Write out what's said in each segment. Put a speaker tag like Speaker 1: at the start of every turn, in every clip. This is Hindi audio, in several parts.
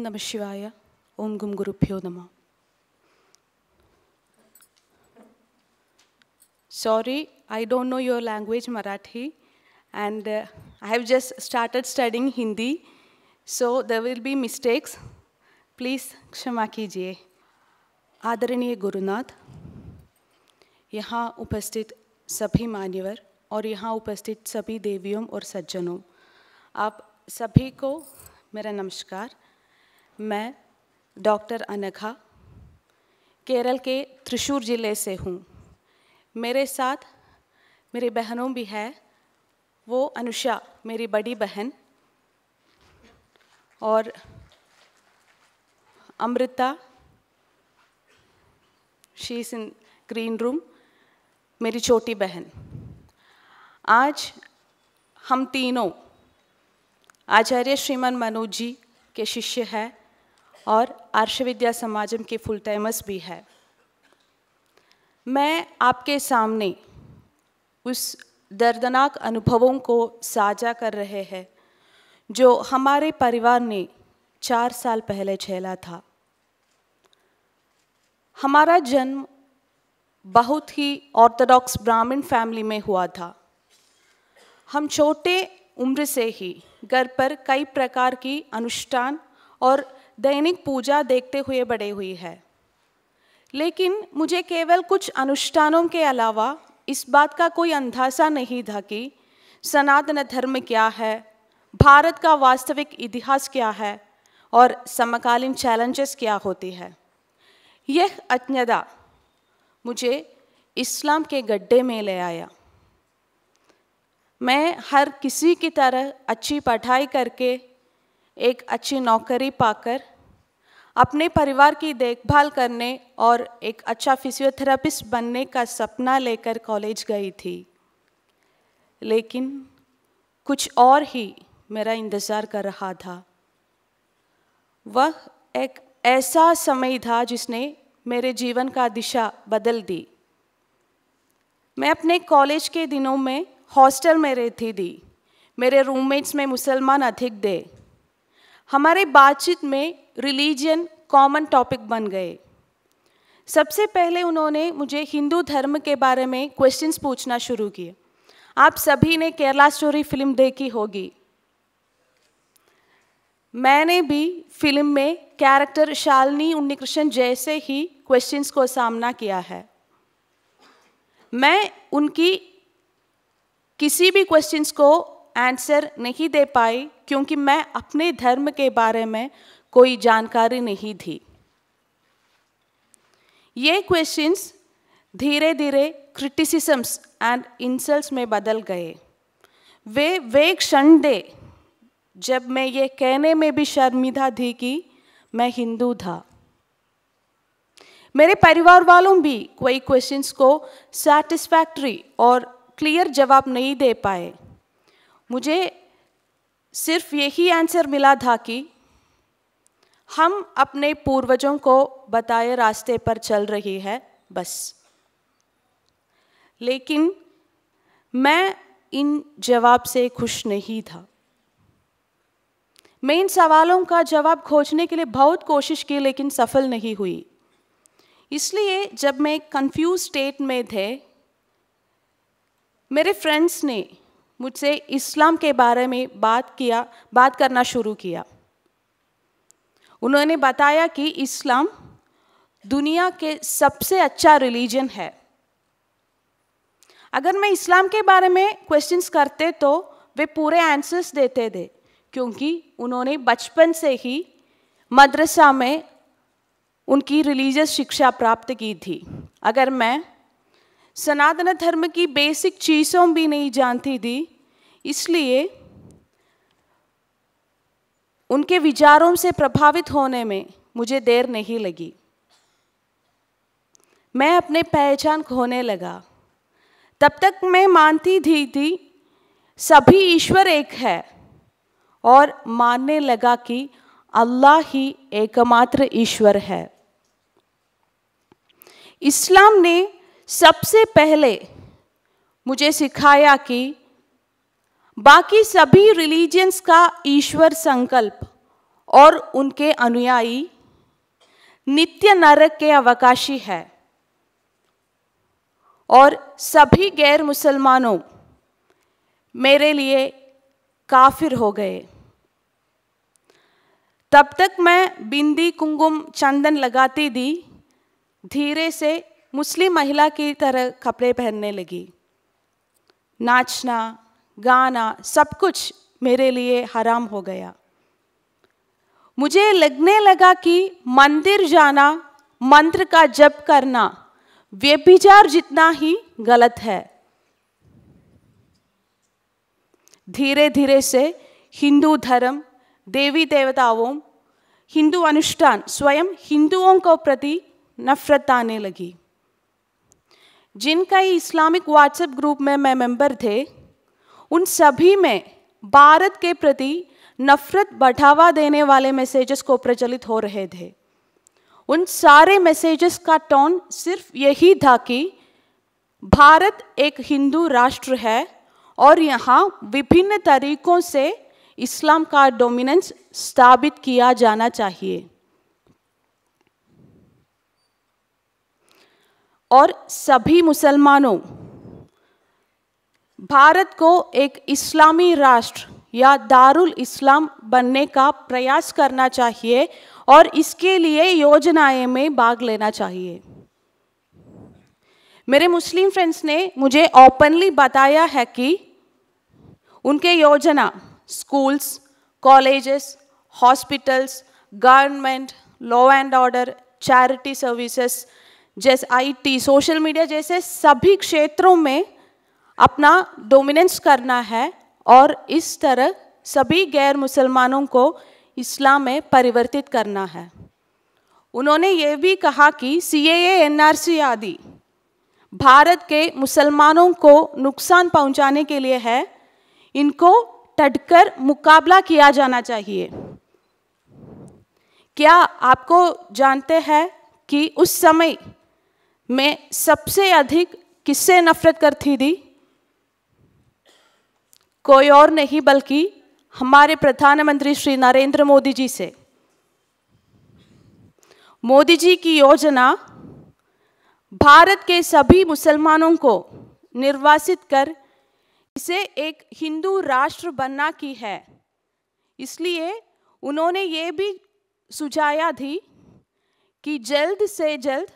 Speaker 1: Namah Shivaya. Om Gum Gurubhyo Namah. Sorry, I don't know your language, Marathi, and I have just started studying Hindi, so there will be mistakes. Please क्षमा कीजिए. आदरणीय गुरुनाथ, यहाँ उपस्थित सभी मान्यवर और यहाँ उपस्थित सभी देवियों और सज्जनों, आप सभी को मेरा नमस्कार. मैं डॉक्टर अनघा केरल के त्रिशूर ज़िले से हूँ. मेरे साथ मेरी बहनों भी है. वो अनुषा मेरी बड़ी बहन और Amrita, she is in green room, मेरी छोटी बहन. आज हम तीनों आचार्य श्रीमान मनोज जी के शिष्य हैं और आर्ष विद्या समाजम के फुल टाइमर्स भी है. मैं आपके सामने उस दर्दनाक अनुभवों को साझा कर रहे हैं जो हमारे परिवार ने 4 साल पहले झेला था. हमारा जन्म बहुत ही ऑर्थोडॉक्स ब्राह्मण फैमिली में हुआ था. हम छोटे उम्र से ही घर पर कई प्रकार की अनुष्ठान और दैनिक पूजा देखते हुए बड़े हुई है. लेकिन मुझे केवल कुछ अनुष्ठानों के अलावा इस बात का कोई अंदाज़ा नहीं था कि सनातन धर्म क्या है, भारत का वास्तविक इतिहास क्या है और समकालीन चैलेंजेस क्या होती है. यह अज्ञता मुझे इस्लाम के गड्ढे में ले आया. मैं हर किसी की तरह अच्छी पढ़ाई करके एक अच्छी नौकरी पाकर अपने परिवार की देखभाल करने और एक अच्छा फिजियोथेरेपिस्ट बनने का सपना लेकर कॉलेज गई थी. लेकिन कुछ और ही मेरा इंतज़ार कर रहा था. वह एक ऐसा समय था जिसने मेरे जीवन का दिशा बदल दी. मैं अपने कॉलेज के दिनों में हॉस्टल में रहती थी. मेरे रूममेट्स में मुसलमान अधिक थे. हमारे बातचीत में रिलीजन कॉमन टॉपिक बन गए. सबसे पहले उन्होंने मुझे हिंदू धर्म के बारे में क्वेश्चंस पूछना शुरू किए. आप सभी ने केरला स्टोरी फिल्म देखी होगी. मैंने भी फिल्म में कैरेक्टर शालिनी उन्नीकृष्णन जैसे ही क्वेश्चंस को सामना किया है. मैं उनकी किसी भी क्वेश्चंस को आंसर नहीं दे पाई क्योंकि मैं अपने धर्म के बारे में कोई जानकारी नहीं थी. ये क्वेश्चंस धीरे धीरे क्रिटिसिजम्स एंड इंसल्ट्स में बदल गए. वे क्षण थे जब मैं ये कहने में भी शर्मिंदा थी कि मैं हिंदू था. मेरे परिवार वालों भी कोई क्वेश्चंस को सैटिस्फैक्टरी और क्लियर जवाब नहीं दे पाए. मुझे सिर्फ यही आंसर मिला था कि हम अपने पूर्वजों को बताए रास्ते पर चल रही है बस. लेकिन मैं इन जवाब से खुश नहीं था. मैं इन सवालों का जवाब खोजने के लिए बहुत कोशिश की लेकिन सफल नहीं हुई. इसलिए जब मैं कंफ्यूज स्टेट में थे, मेरे फ्रेंड्स ने मुझसे इस्लाम के बारे में बात करना शुरू किया. उन्होंने बताया कि इस्लाम दुनिया के सबसे अच्छा रिलीजन है. अगर मैं इस्लाम के बारे में क्वेश्चंस करते तो वे पूरे आंसर्स देते थे क्योंकि उन्होंने बचपन से ही मदरसा में उनकी रिलीजियस शिक्षा प्राप्त की थी. अगर मैं सनातन धर्म की बेसिक चीज़ों भी नहीं जानती थी, इसलिए उनके विचारों से प्रभावित होने में मुझे देर नहीं लगी. मैं अपने पहचान खोने लगा. तब तक मैं मानती थी सभी ईश्वर एक है और मानने लगा कि अल्लाह ही एकमात्र ईश्वर है. इस्लाम ने सबसे पहले मुझे सिखाया कि बाकी सभी रिलीजियंस का ईश्वर संकल्प और उनके अनुयायी नित्य नरक के अवकाशी है और सभी गैर मुसलमानों मेरे लिए काफिर हो गए। तब तक मैं बिंदी कुंकुम चंदन लगाती थी, धीरे से मुस्लिम महिला की तरह कपड़े पहनने लगी। नाचना गाना सब कुछ मेरे लिए हराम हो गया। मुझे लगने लगा कि मंदिर जाना, मंत्र का जप करना व्यभिचार जितना ही गलत है। धीरे धीरे से हिंदू धर्म, देवी देवताओं, हिंदू अनुष्ठान, स्वयं हिंदुओं को प्रति नफरत आने लगी। जिनका इस्लामिक व्हाट्सएप ग्रुप में मैं मेंबर थे, उन सभी में भारत के प्रति नफरत बढ़ावा देने वाले मैसेजेस को प्रचलित हो रहे थे। उन सारे मैसेजेस का टोन सिर्फ यही था कि भारत एक हिंदू राष्ट्र है और यहाँ विभिन्न तरीकों से इस्लाम का डोमिनेंस स्थापित किया जाना चाहिए और सभी मुसलमानों भारत को एक इस्लामी राष्ट्र या दारुल इस्लाम बनने का प्रयास करना चाहिए और इसके लिए योजनाएं में भाग लेना चाहिए। मेरे मुस्लिम फ्रेंड्स ने मुझे ओपनली बताया है कि उनके योजना schools, colleges, hospitals, government, law and order, charity services जैसे IT, सोशल मीडिया जैसे सभी क्षेत्रों में अपना डोमिनेंस करना है और इस तरह सभी गैर मुसलमानों को इस्लाम में परिवर्तित करना है। उन्होंने ये भी कहा कि CAA, NRC आदि भारत के मुसलमानों को नुकसान पहुंचाने के लिए है, इनको डटकर मुकाबला किया जाना चाहिए। क्या आपको जानते हैं कि उस समय मैं सबसे अधिक किससे नफरत करती थी? कोई और नहीं बल्कि हमारे प्रधानमंत्री श्री नरेंद्र मोदी जी से। मोदी जी की योजना भारत के सभी मुसलमानों को निर्वासित कर इसे एक हिंदू राष्ट्र बनना की है। इसलिए उन्होंने ये भी सुझाया थी कि जल्द से जल्द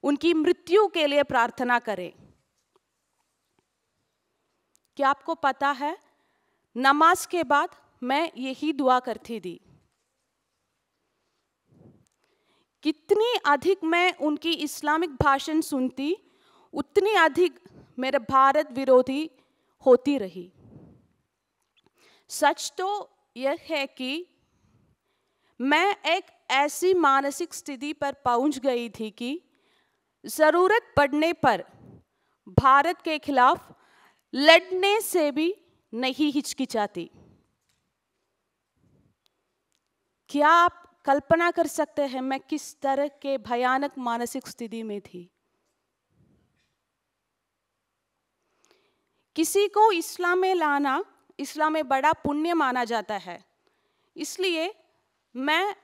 Speaker 1: उनकी मृत्यु के लिए प्रार्थना करें। क्या आपको पता है, नमाज के बाद मैं यही दुआ करती थी। कितनी अधिक मैं उनकी इस्लामिक भाषण सुनती, उतनी अधिक मेरे भारत विरोधी होती रही। सच तो यह है कि मैं एक ऐसी मानसिक स्थिति पर पहुंच गई थी कि जरूरत पड़ने पर भारत के खिलाफ लड़ने से भी नहीं हिचकिचाती। क्या आप कल्पना कर सकते हैं मैं किस तरह के भयानक मानसिक स्थिति में थी? किसी को इस्लाम में लाना इस्लाम में बड़ा पुण्य माना जाता है, इसलिए मैं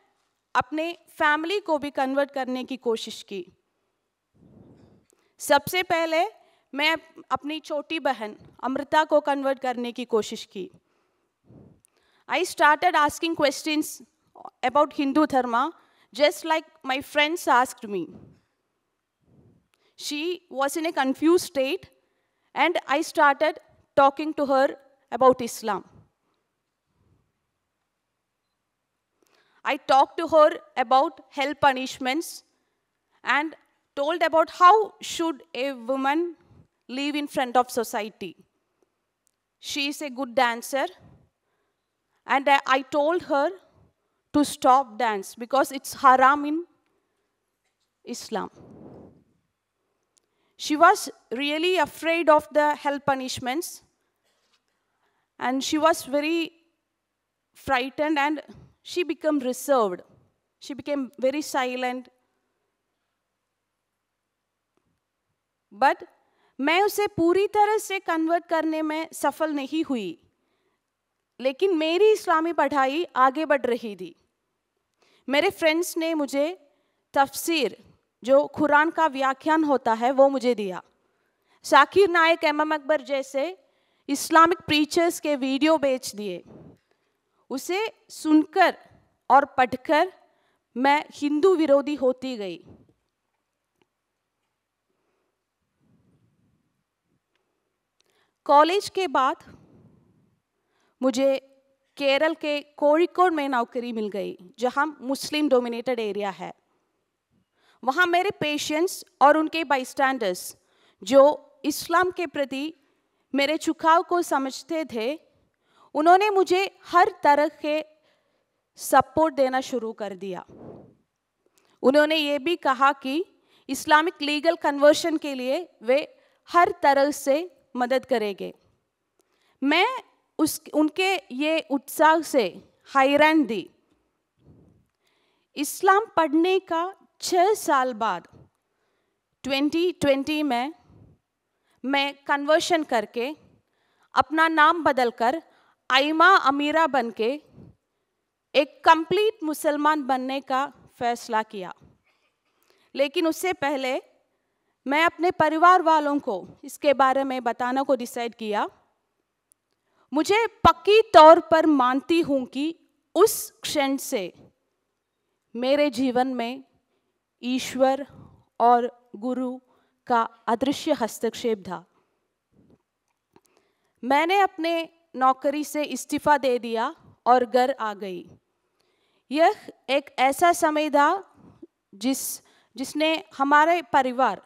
Speaker 1: अपने फैमिली को भी कन्वर्ट करने की कोशिश की। सबसे पहले मैं अपनी छोटी बहन अमृता को कन्वर्ट करने की कोशिश की। I started asking questions about Hindu Dharma just like my friends asked me. She was in a confused state and I started talking to her about Islam. I talked to her about hell punishments and told about how should a woman live in front of society. She is a good dancer and I told her to stop dance because it's haram in Islam. She was really afraid of the hell punishments and she was very frightened and she became reserved. She became very silent. But मैं उसे पूरी तरह से कन्वर्ट करने में सफल नहीं हुई, लेकिन मेरी इस्लामी पढ़ाई आगे बढ़ रही थी। मेरे फ्रेंड्स ने मुझे तफसीर, जो कुरान का व्याख्यान होता है, वो मुझे दिया। शाकिर नायक, एमएम अकबर जैसे इस्लामिक प्रीचर्स के वीडियो बेच दिए। उसे सुनकर और पढ़कर मैं हिंदू विरोधी होती गई। कॉलेज के बाद मुझे केरल के कोझिकोड में नौकरी मिल गई, जहां मुस्लिम डोमिनेटेड एरिया है। वहां मेरे पेशेंट्स और उनके बाईस्टैंडर्स जो इस्लाम के प्रति मेरे झुकाव को समझते थे, उन्होंने मुझे हर तरह के सपोर्ट देना शुरू कर दिया। उन्होंने ये भी कहा कि इस्लामिक लीगल कन्वर्शन के लिए वे हर तरह से मदद करेंगे। मैं उनके ये उत्साह से हैरान थी। इस्लाम पढ़ने का 6 साल बाद 2020 में मैं कन्वर्शन करके अपना नाम बदलकर आइमा अमीरा बनके एक कंप्लीट मुसलमान बनने का फैसला किया। लेकिन उससे पहले मैं अपने परिवार वालों को इसके बारे में बताने को डिसाइड किया। मुझे पक्की तौर पर मानती हूँ कि उस क्षण से मेरे जीवन में ईश्वर और गुरु का अदृश्य हस्तक्षेप था। मैंने अपने नौकरी से इस्तीफा दे दिया और घर आ गई। यह एक ऐसा समय था जिसने हमारे परिवार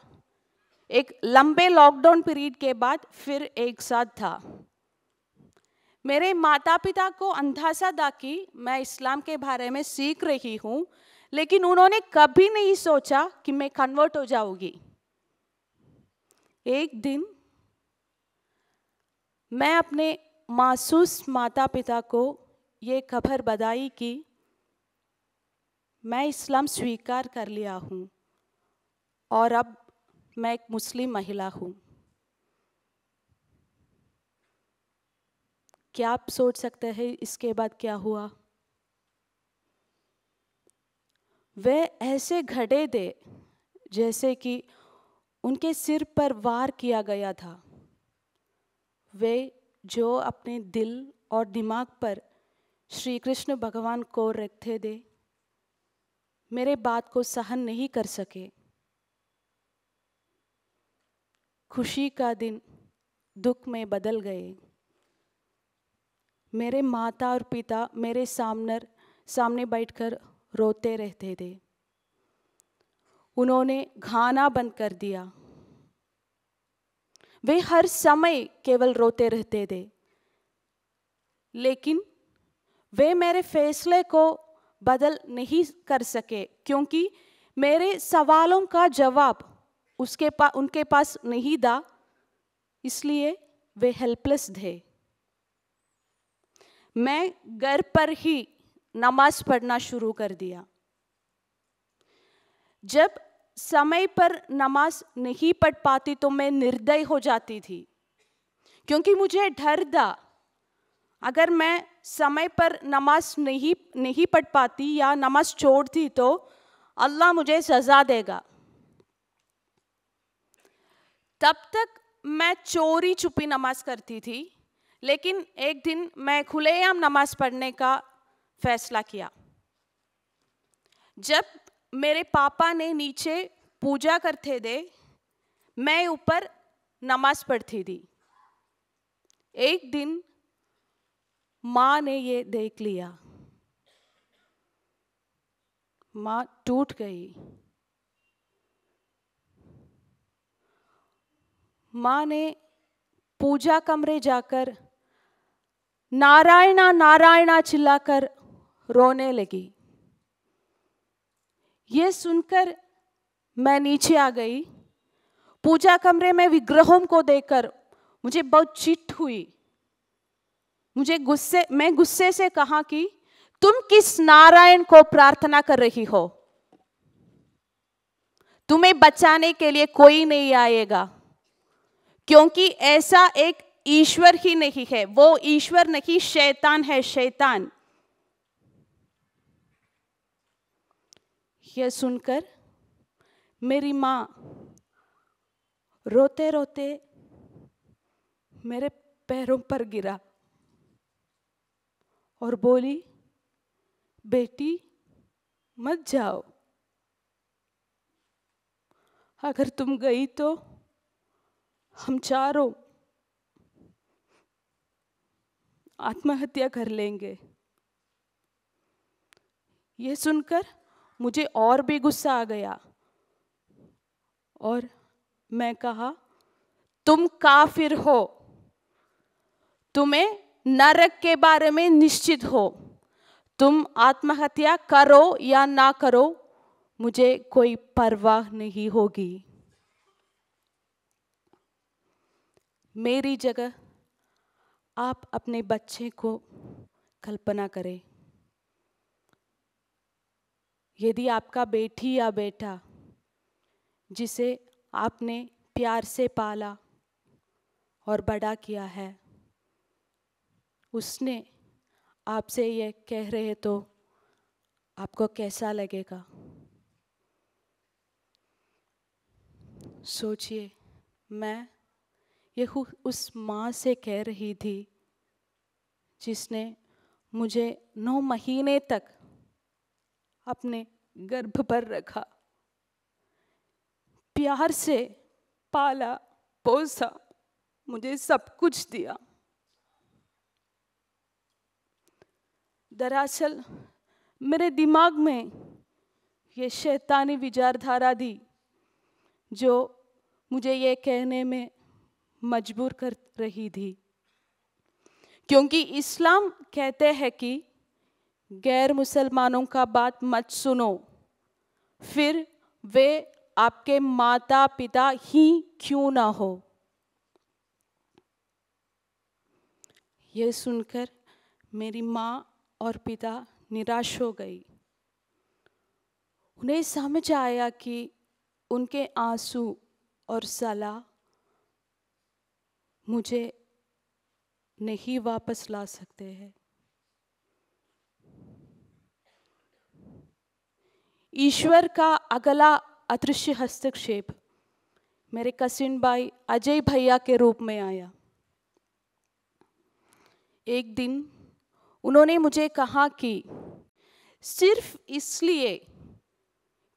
Speaker 1: एक लंबे लॉकडाउन पीरियड के बाद फिर एक साथ था। मेरे माता पिता को अंदाजा था कि मैं इस्लाम के बारे में सीख रही हूँ, लेकिन उन्होंने कभी नहीं सोचा कि मैं कन्वर्ट हो जाऊंगी। एक दिन मैं अपने मासूस माता पिता को ये खबर बताई कि मैं इस्लाम स्वीकार कर लिया हूँ और अब मैं एक मुस्लिम महिला हूँ। क्या आप सोच सकते हैं इसके बाद क्या हुआ? वे ऐसे घड़े थे जैसे कि उनके सिर पर वार किया गया था। वे जो अपने दिल और दिमाग पर श्री कृष्ण भगवान को रखते थे, मेरे बात को सहन नहीं कर सके। खुशी का दिन दुख में बदल गए। मेरे माता और पिता मेरे सामने बैठकर रोते रहते थे। उन्होंने खाना बंद कर दिया। वे हर समय केवल रोते रहते थे, लेकिन वे मेरे फैसले को बदल नहीं कर सके, क्योंकि मेरे सवालों का जवाब उनके पास नहीं था। इसलिए वे हेल्पलेस थे। मैं घर पर ही नमाज पढ़ना शुरू कर दिया। जब समय पर नमाज नहीं पढ़ पाती तो मैं निर्दयी हो जाती थी, क्योंकि मुझे डर था अगर मैं समय पर नमाज नहीं पढ़ पाती या नमाज छोड़ती तो अल्लाह मुझे सजा देगा। तब तक मैं चोरी छुपी नमाज करती थी, लेकिन एक दिन मैं खुलेआम नमाज पढ़ने का फैसला किया। जब मेरे पापा ने नीचे पूजा करते थे, मैं ऊपर नमाज पढ़ती थी। एक दिन माँ ने ये देख लिया। माँ टूट गई। माँ ने पूजा कमरे जाकर नारायणा नारायणा चिल्लाकर रोने लगी। ये सुनकर मैं नीचे आ गई। पूजा कमरे में विग्रहों को देखकर मुझे बहुत चिढ़ हुई। मैं गुस्से से कहा कि तुम किस नारायण को प्रार्थना कर रही हो? तुम्हें बचाने के लिए कोई नहीं आएगा, क्योंकि ऐसा एक ईश्वर ही नहीं है। वो ईश्वर नहीं, शैतान है, शैतान। यह सुनकर मेरी माँ रोते रोते मेरे पैरों पर गिरा और बोली, बेटी मत जाओ, अगर तुम गई तो हम चारों आत्महत्या कर लेंगे। ये सुनकर मुझे और भी गुस्सा आ गया और मैं कहा, तुम काफिर हो, तुम्हें नरक के बारे में निश्चित हो, तुम आत्महत्या करो या ना करो, मुझे कोई परवाह नहीं होगी। मेरी जगह आप अपने बच्चे को कल्पना करें, यदि आपका बेटी या बेटा जिसे आपने प्यार से पाला और बड़ा किया है, उसने आपसे ये कह रहे तो आपको कैसा लगेगा? सोचिए, मैं ये उस माँ से कह रही थी जिसने मुझे 9 महीने तक अपने गर्भ पर रखा, प्यार से पाला पोसा, मुझे सब कुछ दिया। दरअसल मेरे दिमाग में ये शैतानी विचारधारा दी जो मुझे ये कहने में मजबूर कर रही थी, क्योंकि इस्लाम कहते हैं कि गैर मुसलमानों का बात मत सुनो, फिर वे आपके माता पिता ही क्यों ना हो। यह सुनकर मेरी माँ और पिता निराश हो गई। उन्हें समझ आया कि उनके आंसू और सलाह मुझे नहीं वापस ला सकते हैं। ईश्वर का अगला अदृश्य हस्तक्षेप मेरे कसिन भाई अजय भैया के रूप में आया। एक दिन उन्होंने मुझे कहा कि सिर्फ इसलिए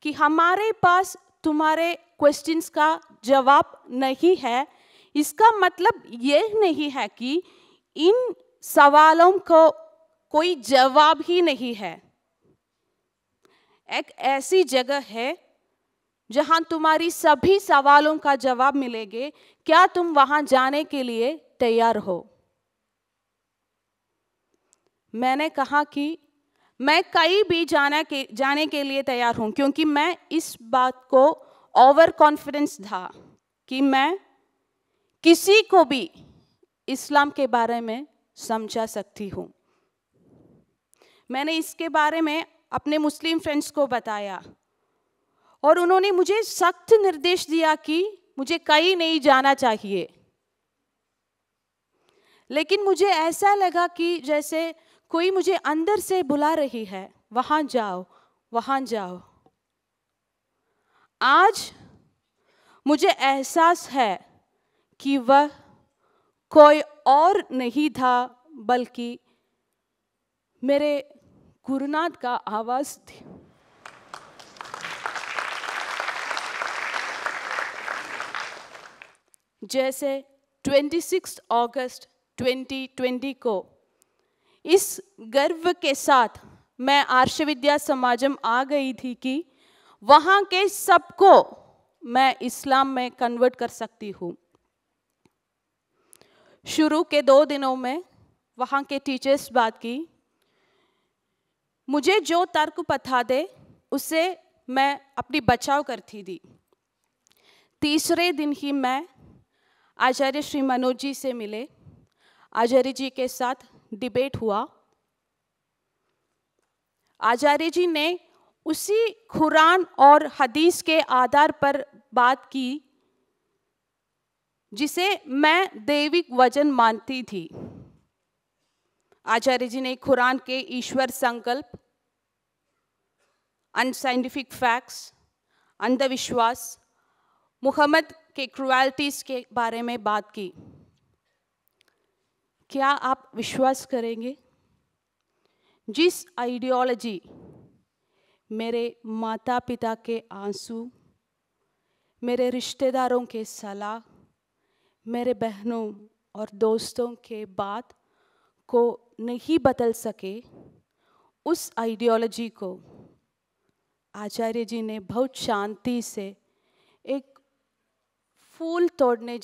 Speaker 1: कि हमारे पास तुम्हारे क्वेश्चंस का जवाब नहीं है, इसका मतलब ये नहीं है कि इन सवालों को कोई जवाब ही नहीं है। एक ऐसी जगह है जहां तुम्हारी सभी सवालों का जवाब मिलेंगे। क्या तुम वहां जाने के लिए तैयार हो? मैंने कहा कि मैं कहीं भी जाने के लिए तैयार हूं, क्योंकि मैं इस बात को ओवर कॉन्फिडेंस था कि मैं किसी को भी इस्लाम के बारे में समझा सकती हूं। मैंने इसके बारे में अपने मुस्लिम फ्रेंड्स को बताया और उन्होंने मुझे सख्त निर्देश दिया कि मुझे कहीं नहीं जाना चाहिए। लेकिन मुझे ऐसा लगा कि जैसे कोई मुझे अंदर से बुला रही है, वहां जाओ, वहां जाओ। आज मुझे एहसास है कि वह कोई और नहीं था बल्कि मेरे गुरुनाथ का आवाज थी। जैसे 26 अगस्त 2020 को इस गर्व के साथ मैं आर्ष विद्या समाजम आ गई थी कि वहां के सबको मैं इस्लाम में कन्वर्ट कर सकती हूँ। शुरू के 2 दिनों में वहां के टीचर्स बात की, मुझे जो तर्क पता दे उससे मैं अपनी बचाव करती थी। तीसरे दिन ही मैं आचार्य श्री मनोज जी से मिले। आचार्य जी के साथ डिबेट हुआ। आचार्य जी ने उसी कुरान और हदीस के आधार पर बात की जिसे मैं दैविक वचन मानती थी। आचार्य जी ने कुरान के ईश्वर संकल्प, अनसाइंटिफिक फैक्ट्स, अंधविश्वास, मुहम्मद के क्रुएल्टीज़ के बारे में बात की। क्या आप विश्वास करेंगे, जिस आइडियोलॉजी मेरे माता पिता के आंसू, मेरे रिश्तेदारों के सलाह, मेरे बहनों और दोस्तों के बात को नहीं बदल सके, उस आइडियोलॉजी को आचार्य जी ने बहुत शांति से एक फूल तोड़ने